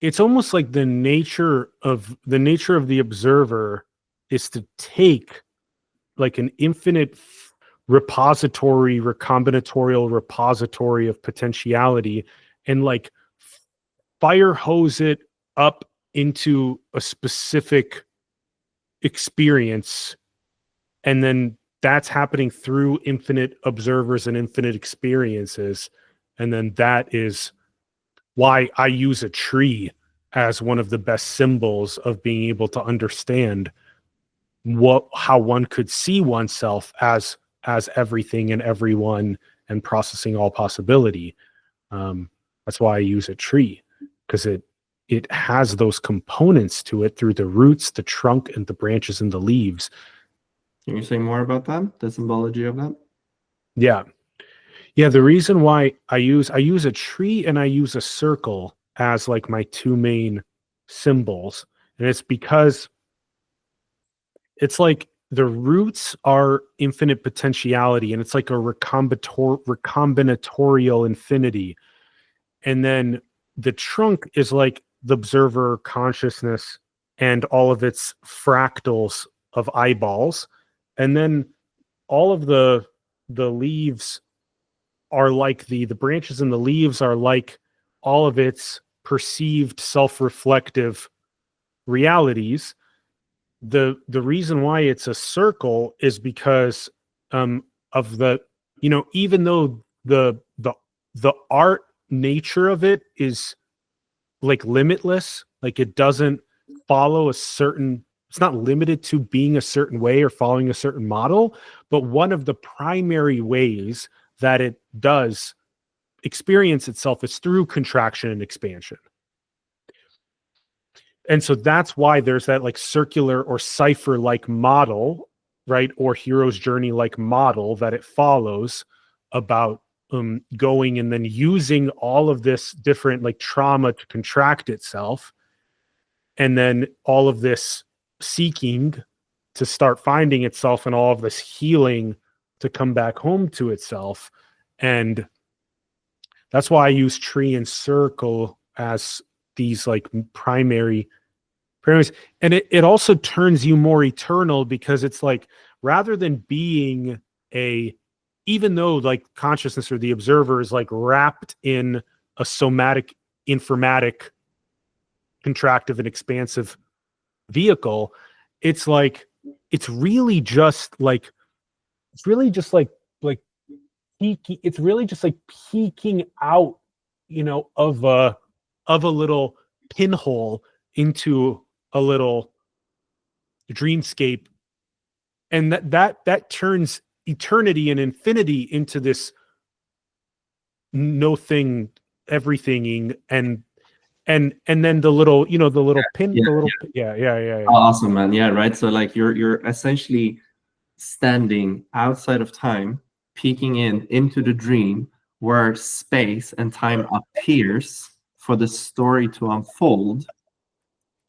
it's almost like the nature of the observer is to take like an infinite recombinatorial repository of potentiality and like fire hose it up into a specific experience, and then that's happening through infinite observers and infinite experiences. And then that is why I use a tree as one of the best symbols of being able to understand how one could see oneself as everything and everyone and processing all possibility. That's why I use a tree, because it has those components to it through the roots, the trunk, and the branches and the leaves. Can you say more about that? The symbology of that? Yeah. The reason why I use a tree and I use a circle as like my two main symbols, and it's because it's like the roots are infinite potentiality, and it's like a recombinatorial infinity, and then the trunk is like the observer consciousness and all of its fractals of eyeballs, and then all of the leaves are like the branches, and the leaves are like all of its perceived self-reflective realities. The reason why it's a circle is because of the, even though the art nature of it is like limitless, like it doesn't follow a certain, it's not limited to being a certain way or following a certain model, but one of the primary ways that it does experience itself is through contraction and expansion. And so that's why there's that like circular or cipher like model, right? Or hero's journey like model that it follows about going and then using all of this different like trauma to contract itself. And then all of this seeking to start finding itself, and all of this healing to come back home to itself. And that's why I use tree and circle as these like primaries. And it also turns you more eternal, because it's like, rather than being even though like consciousness or the observer is like wrapped in a somatic, informatic, contractive and expansive vehicle, it's like, it's really just like peeking, it's really just like peeking out, of a little pinhole into a little dreamscape, and that turns eternity and infinity into this no thing, everything, and then the little, the little pin, the little, yeah. Awesome, man. Yeah, right. So like you're essentially standing outside of time, peeking into the dream where space and time appears for the story to unfold.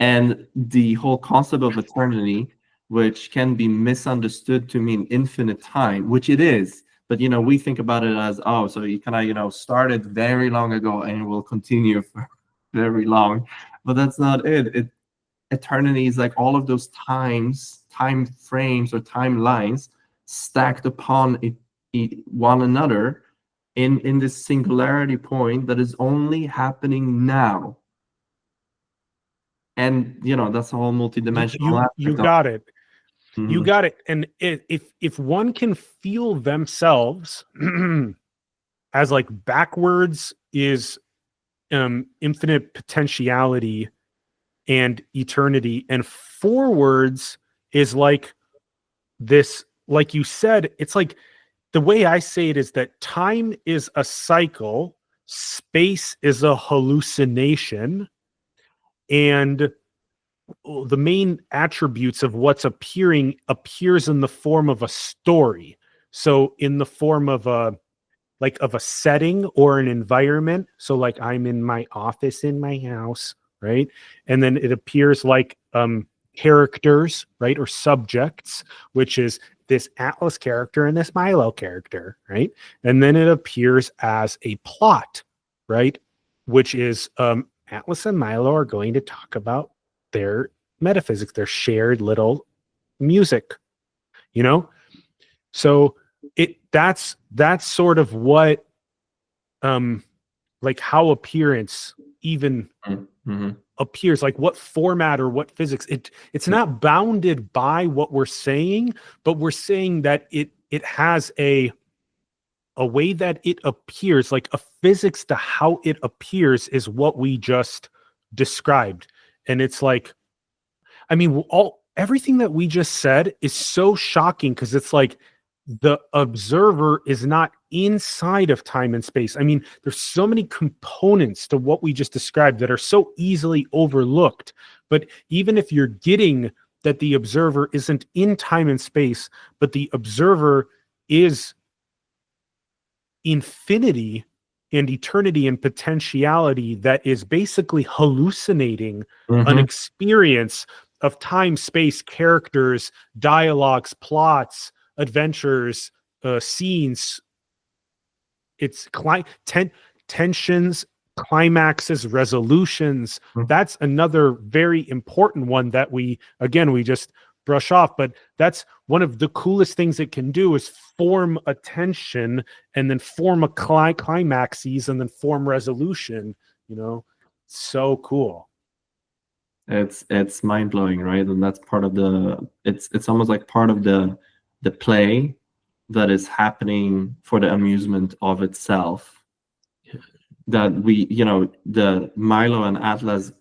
And the whole concept of eternity, which can be misunderstood to mean infinite time, which it is, but we think about it as, oh, so you kind of started very long ago and it will continue for very long. But that's not it. Eternity is like all of those time frames or timelines stacked upon one another in this singularity point that is only happening now. And that's the whole multidimensional you got it. Mm-hmm. You got it. And if one can feel themselves as like backwards is infinite potentiality and eternity, and forwards is like this, like you said, it's like, the way I say it is that time is a cycle, space is a hallucination, and the main attributes of what's appears in the form of a story. So in the form of a setting or an environment. So like I'm in my office in my house, right? And then it appears like characters, right? Or subjects, which is this Atlas character and this Milo character, right? And then it appears as a plot, right? Which is Atlas and Milo are going to talk about their metaphysics, their shared little music, you know? So that's sort of what like how appearance even appears, like what format or what physics. It's not bounded by what we're saying, but we're saying that it has a way that it appears, like a physics to how it appears is what we just described. And it's like, I mean, everything that we just said is so shocking because it's like the observer is not inside of time and space. I mean, there's so many components to what we just described that are so easily overlooked. But even if you're getting that the observer isn't in time and space, but the observer is infinity and eternity and potentiality that is basically hallucinating an experience of time, space, characters, dialogues, plots, adventures, scenes. It's tensions, climaxes, resolutions. That's another very important one that we just brush off, but that's one of the coolest things it can do is form a tension and then form a climaxes and then form resolution, you know. So cool. It's mind-blowing, right? And that's part of it's almost like part of the play that is happening for the amusement of itself, that we, you know, the Milo and Atlas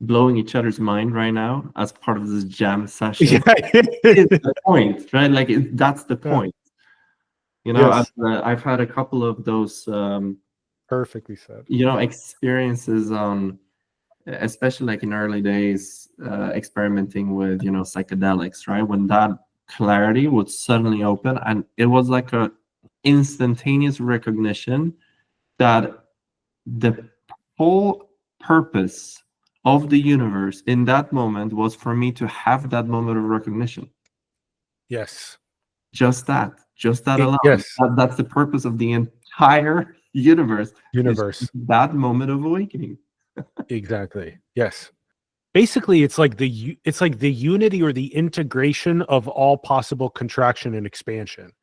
blowing each other's mind right now as part of this jam session. Is the point, right? Like that's the point. You know, yes. I've had a couple of those perfectly said, you know, experiences on, especially like in early days, experimenting with, you know, psychedelics, right? When that clarity would suddenly open, and it was like a instantaneous recognition that the whole purpose of the universe in that moment was for me to have that moment of recognition. Yes. Just that alone. Yes. That's the purpose of the entire universe. That moment of awakening. Exactly. Yes. Basically, it's like the unity or the integration of all possible contraction and expansion.